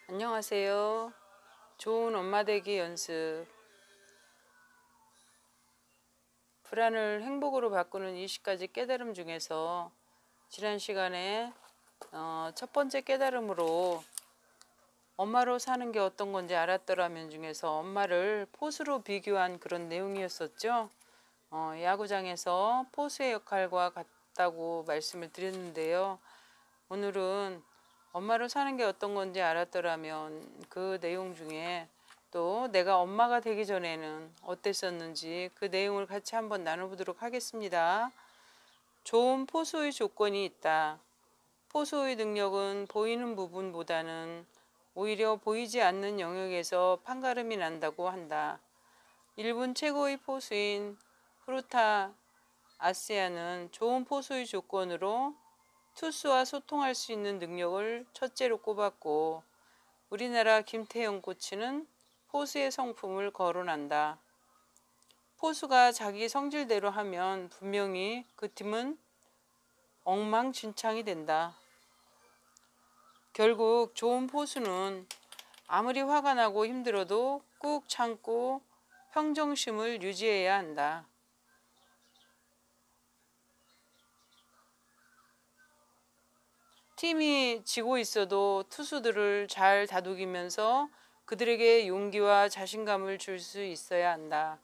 안녕하세요. 좋은 엄마 되기 연습. 불안을 행복으로 바꾸는 20가지 깨달음 중에서 지난 시간에 첫 번째 깨달음으로 엄마로 사는 게 어떤 건지 알았더라면 중에서 엄마를 포수로 비교한 그런 내용이었었죠. 야구장에서 포수의 역할과 같다고 말씀을 드렸는데요. 오늘은 엄마로 사는 게 어떤 건지 알았더라면 그 내용 중에 또 내가 엄마가 되기 전에는 어땠었는지 그 내용을 같이 한번 나눠보도록 하겠습니다. 좋은 포수의 조건이 있다. 포수의 능력은 보이는 부분보다는 오히려 보이지 않는 영역에서 판가름이 난다고 한다. 일본 최고의 포수인 후루타 아세아는 좋은 포수의 조건으로 투수와 소통할 수 있는 능력을 첫째로 꼽았고, 우리나라 김태형 코치는 포수의 성품을 거론한다. 포수가 자기 성질대로 하면 분명히 그 팀은 엉망진창이 된다. 결국 좋은 포수는 아무리 화가 나고 힘들어도 꾹 참고 평정심을 유지해야 한다. 팀이 지고 있어도 투수들을 잘 다독이면서 그들에게 용기와 자신감을 줄 수 있어야 한다.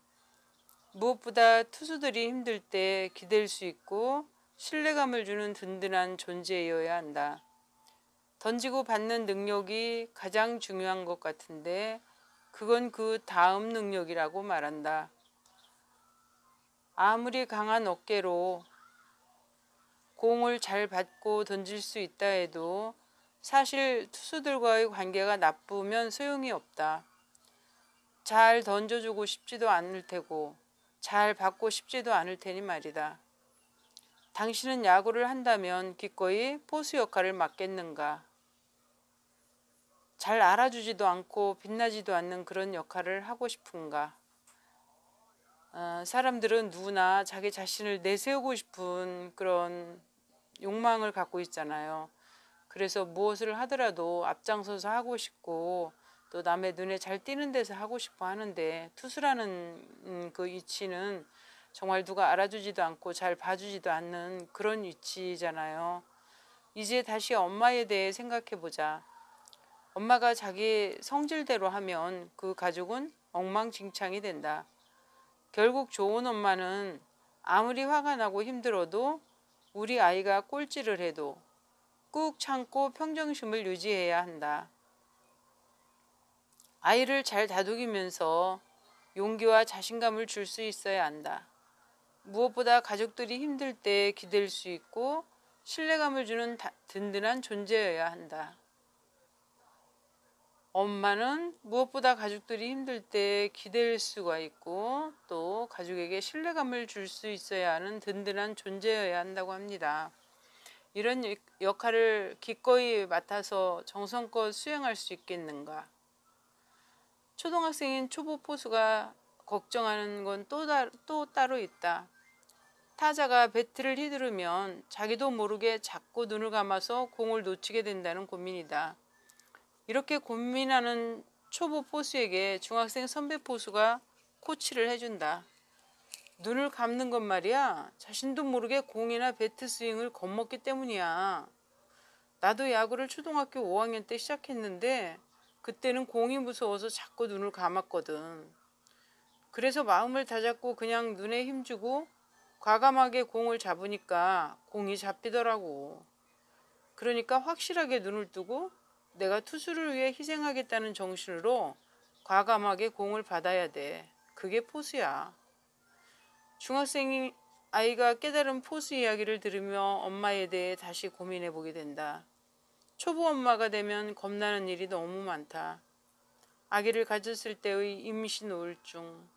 무엇보다 투수들이 힘들 때 기댈 수 있고 신뢰감을 주는 든든한 존재여야 한다. 던지고 받는 능력이 가장 중요한 것 같은데 그건 그 다음 능력이라고 말한다. 아무리 강한 어깨로 공을 잘 받고 던질 수 있다 해도 사실 투수들과의 관계가 나쁘면 소용이 없다. 잘 던져주고 싶지도 않을 테고 잘 받고 싶지도 않을 테니 말이다. 당신은 야구를 한다면 기꺼이 포수 역할을 맡겠는가? 잘 알아주지도 않고 빛나지도 않는 그런 역할을 하고 싶은가? 사람들은 누구나 자기 자신을 내세우고 싶은 그런 욕망을 갖고 있잖아요. 그래서 무엇을 하더라도 앞장서서 하고 싶고 또 남의 눈에 잘 띄는 데서 하고 싶어 하는데 투수라는 그 위치는 정말 누가 알아주지도 않고 잘 봐주지도 않는 그런 위치잖아요. 이제 다시 엄마에 대해 생각해 보자. 엄마가 자기 성질대로 하면 그 가족은 엉망진창이 된다. 결국 좋은 엄마는 아무리 화가 나고 힘들어도 우리 아이가 꼴찌를 해도 꾹 참고 평정심을 유지해야 한다. 아이를 잘 다독이면서 용기와 자신감을 줄 수 있어야 한다. 무엇보다 가족들이 힘들 때 기댈 수 있고 신뢰감을 주는 든든한 존재여야 한다. 엄마는 무엇보다 가족들이 힘들 때 기댈 수가 있고 또 가족에게 신뢰감을 줄 수 있어야 하는 든든한 존재여야 한다고 합니다. 이런 역할을 기꺼이 맡아서 정성껏 수행할 수 있겠는가? 초등학생인 초보 포수가 걱정하는 건 또 따로 있다. 타자가 배트를 휘두르면 자기도 모르게 자꾸 눈을 감아서 공을 놓치게 된다는 고민이다. 이렇게 고민하는 초보 포수에게 중학생 선배 포수가 코치를 해준다. 눈을 감는 건 말이야. 자신도 모르게 공이나 배트 스윙을 겁먹기 때문이야. 나도 야구를 초등학교 5학년 때 시작했는데 그때는 공이 무서워서 자꾸 눈을 감았거든. 그래서 마음을 다잡고 그냥 눈에 힘주고 과감하게 공을 잡으니까 공이 잡히더라고. 그러니까 확실하게 눈을 뜨고 내가 투수를 위해 희생하겠다는 정신으로 과감하게 공을 받아야 돼. 그게 포수야. 중학생 아이가 깨달은 포수 이야기를 들으며 엄마에 대해 다시 고민해 보게 된다. 초보 엄마가 되면 겁나는 일이 너무 많다. 아기를 가졌을 때의 임신 우울증,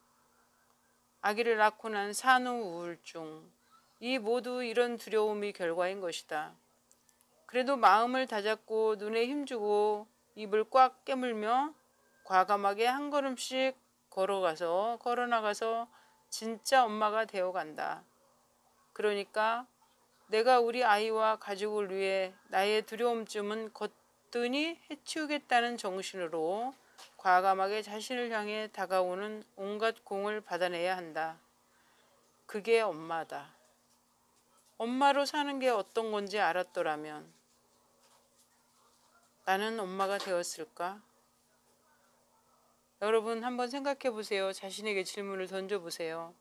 아기를 낳고 난 산후 우울증, 이 모두 이런 두려움이 결과인 것이다. 그래도 마음을 다잡고 눈에 힘주고 입을 꽉 깨물며 과감하게 한 걸음씩 걸어나가서 진짜 엄마가 되어간다. 그러니까 내가 우리 아이와 가족을 위해 나의 두려움쯤은 거뜬히 해치우겠다는 정신으로 과감하게 자신을 향해 다가오는 온갖 공을 받아내야 한다. 그게 엄마다. 엄마로 사는 게 어떤 건지 알았더라면 나는 엄마가 되었을까? 여러분 한번 생각해 보세요. 자신에게 질문을 던져보세요.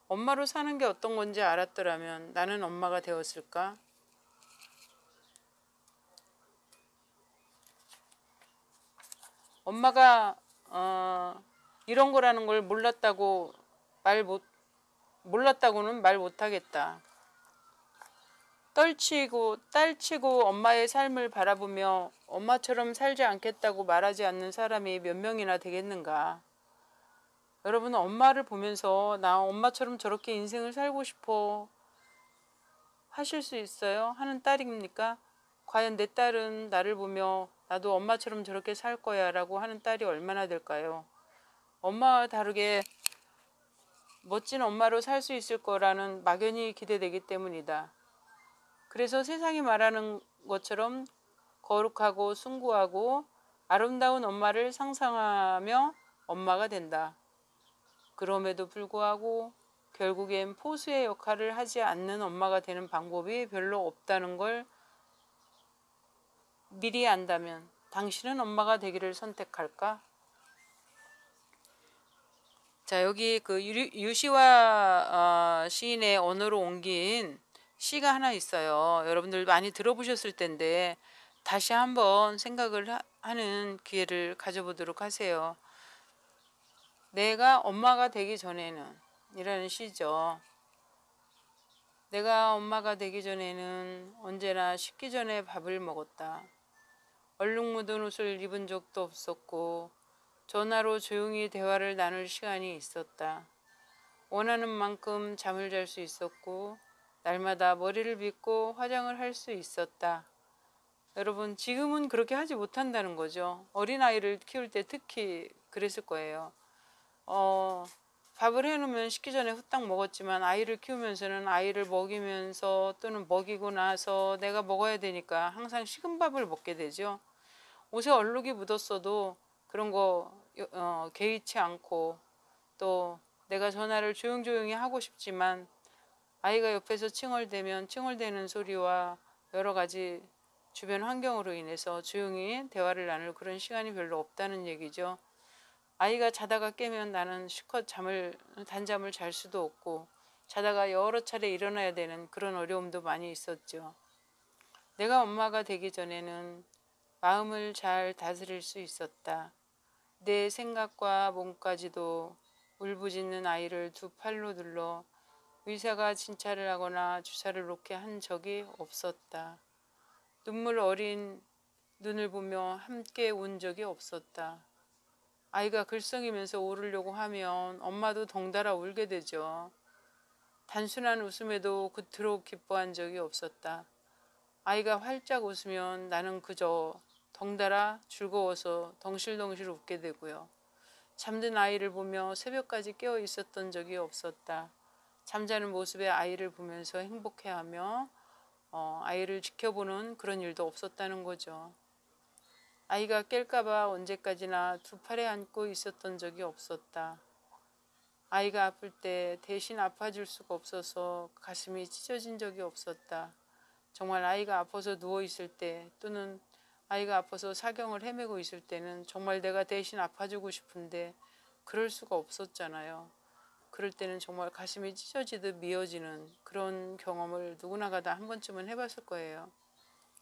엄마로 사는 게 어떤 건지 알았더라면 나는 엄마가 되었을까? 엄마가 이런 거라는 걸 몰랐다고는 말 못하겠다. 딸치고 엄마의 삶을 바라보며 엄마처럼 살지 않겠다고 말하지 않는 사람이 몇 명이나 되겠는가. 여러분은 엄마를 보면서 나 엄마처럼 저렇게 인생을 살고 싶어 하실 수 있어요? 하는 딸입니까? 과연 내 딸은 나를 보며 나도 엄마처럼 저렇게 살 거야 라고 하는 딸이 얼마나 될까요? 엄마와 다르게 멋진 엄마로 살 수 있을 거라는 막연히 기대되기 때문이다. 그래서 세상이 말하는 것처럼 거룩하고 숭고하고 아름다운 엄마를 상상하며 엄마가 된다. 그럼에도 불구하고 결국엔 포수의 역할을 하지 않는 엄마가 되는 방법이 별로 없다는 걸 미리 안다면 당신은 엄마가 되기를 선택할까? 자, 여기 그 유시화 시인의 언어로 옮긴 시가 하나 있어요. 여러분들 많이 들어보셨을 텐데 다시 한번 생각을 하는 기회를 가져보도록 하세요. 내가 엄마가 되기 전에는 이라는 시죠. 내가 엄마가 되기 전에는 언제나 식기 전에 밥을 먹었다. 얼룩 묻은 옷을 입은 적도 없었고 전화로 조용히 대화를 나눌 시간이 있었다. 원하는 만큼 잠을 잘 수 있었고 날마다 머리를 빗고 화장을 할 수 있었다. 여러분 지금은 그렇게 하지 못한다는 거죠. 어린아이를 키울 때 특히 그랬을 거예요. 밥을 해놓으면 식기 전에 후딱 먹었지만 아이를 키우면서는 아이를 먹이면서 또는 먹이고 나서 내가 먹어야 되니까 항상 식은 밥을 먹게 되죠. 옷에 얼룩이 묻었어도 그런 거 개의치 않고 또 내가 전화를 조용조용히 하고 싶지만 아이가 옆에서 칭얼대면 칭얼대는 소리와 여러 가지 주변 환경으로 인해서 조용히 대화를 나눌 그런 시간이 별로 없다는 얘기죠. 아이가 자다가 깨면 나는 실컷 단잠을 잘 수도 없고 자다가 여러 차례 일어나야 되는 그런 어려움도 많이 있었죠. 내가 엄마가 되기 전에는 마음을 잘 다스릴 수 있었다. 내 생각과 몸까지도 울부짖는 아이를 두 팔로 눌러 의사가 진찰을 하거나 주사를 놓게 한 적이 없었다. 눈물 어린 눈을 보며 함께 운 적이 없었다. 아이가 글썽이면서 울으려고 하면 엄마도 덩달아 울게 되죠. 단순한 웃음에도 그토록 기뻐한 적이 없었다. 아이가 활짝 웃으면 나는 그저 덩달아 즐거워서 덩실덩실 웃게 되고요. 잠든 아이를 보며 새벽까지 깨어 있었던 적이 없었다. 잠자는 모습의 아이를 보면서 행복해하며 아이를 지켜보는 그런 일도 없었다는 거죠. 아이가 깰까봐 언제까지나 두 팔에 안고 있었던 적이 없었다. 아이가 아플 때 대신 아파줄 수가 없어서 가슴이 찢어진 적이 없었다. 정말 아이가 아파서 누워있을 때 또는 아이가 아파서 사경을 헤매고 있을 때는 정말 내가 대신 아파주고 싶은데 그럴 수가 없었잖아요. 그럴 때는 정말 가슴이 찢어지듯 미어지는 그런 경험을 누구나가 다 한 번쯤은 해봤을 거예요.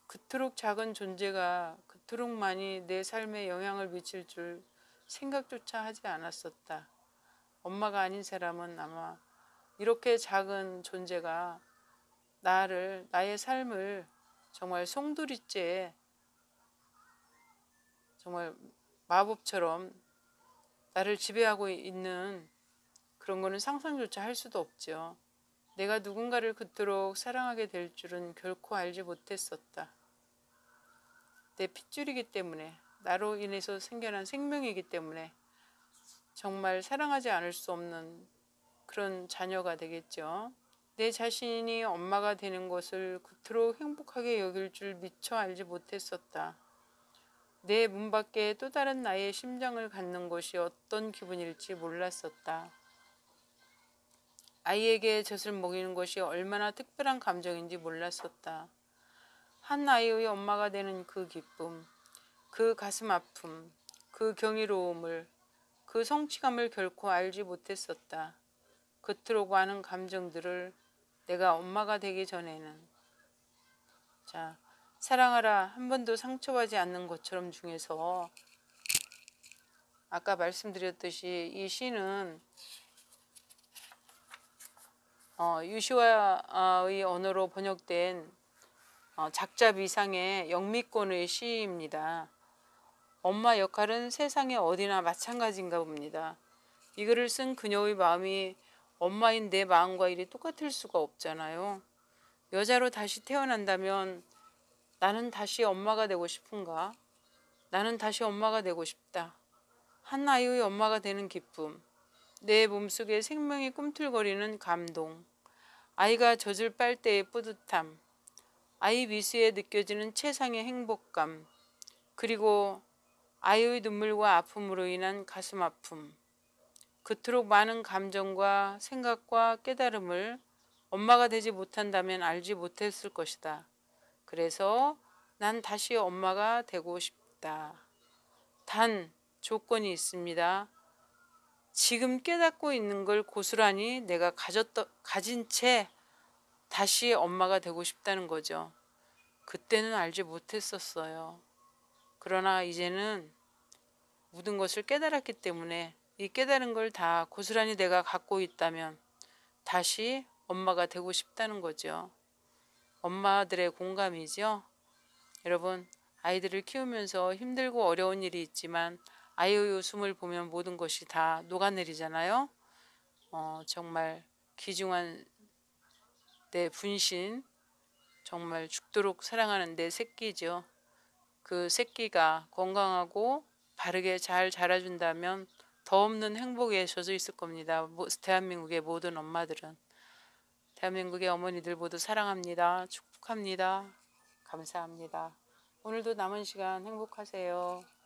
그토록 작은 존재가 그토록 많이 내 삶에 영향을 미칠 줄 생각조차 하지 않았었다. 엄마가 아닌 사람은 아마 이렇게 작은 존재가 나의 삶을 정말 송두리째 정말 마법처럼 나를 지배하고 있는 그런 거는 상상조차 할 수도 없죠. 내가 누군가를 그토록 사랑하게 될 줄은 결코 알지 못했었다. 내 핏줄이기 때문에 나로 인해서 생겨난 생명이기 때문에 정말 사랑하지 않을 수 없는 그런 자녀가 되겠죠. 내 자신이 엄마가 되는 것을 그토록 행복하게 여길 줄 미처 알지 못했었다. 내 문 밖에 또 다른 나의 심장을 갖는 것이 어떤 기분일지 몰랐었다. 아이에게 젖을 먹이는 것이 얼마나 특별한 감정인지 몰랐었다. 한 아이의 엄마가 되는 그 기쁨, 그 가슴 아픔, 그 경이로움을, 그 성취감을 결코 알지 못했었다. 그토록 많은 감정들을 내가 엄마가 되기 전에는. 자, 사랑하라 한 번도 상처받지 않는 것처럼 중에서 아까 말씀드렸듯이 이 시는 유시화의 언어로 번역된 작자 비상의 영미권의 시입니다. 엄마 역할은 세상에 어디나 마찬가지인가 봅니다. 이 글을 쓴 그녀의 마음이 엄마인 내 마음과 일이 똑같을 수가 없잖아요. 여자로 다시 태어난다면 나는 다시 엄마가 되고 싶은가? 나는 다시 엄마가 되고 싶다. 한 아이의 엄마가 되는 기쁨, 내 몸속에 생명이 꿈틀거리는 감동, 아이가 젖을 빨 때의 뿌듯함, 아이 미소에 느껴지는 최상의 행복감, 그리고 아이의 눈물과 아픔으로 인한 가슴 아픔, 그토록 많은 감정과 생각과 깨달음을 엄마가 되지 못한다면 알지 못했을 것이다. 그래서 난 다시 엄마가 되고 싶다. 단 조건이 있습니다. 지금 깨닫고 있는 걸 고스란히 내가 가진 채 다시 엄마가 되고 싶다는 거죠. 그때는 알지 못했었어요. 그러나 이제는 모든 것을 깨달았기 때문에 이 깨달은 걸 다 고스란히 내가 갖고 있다면 다시 엄마가 되고 싶다는 거죠. 엄마들의 공감이죠. 여러분, 아이들을 키우면서 힘들고 어려운 일이 있지만 아이의 웃음을 보면 모든 것이 다 녹아내리잖아요. 정말 귀중한 내 분신, 정말 죽도록 사랑하는 내 새끼죠. 그 새끼가 건강하고 바르게 잘 자라준다면 더 없는 행복에 젖어 있을 겁니다. 대한민국의 모든 엄마들은. 대한민국의 어머니들 모두 사랑합니다. 축복합니다. 감사합니다. 오늘도 남은 시간 행복하세요.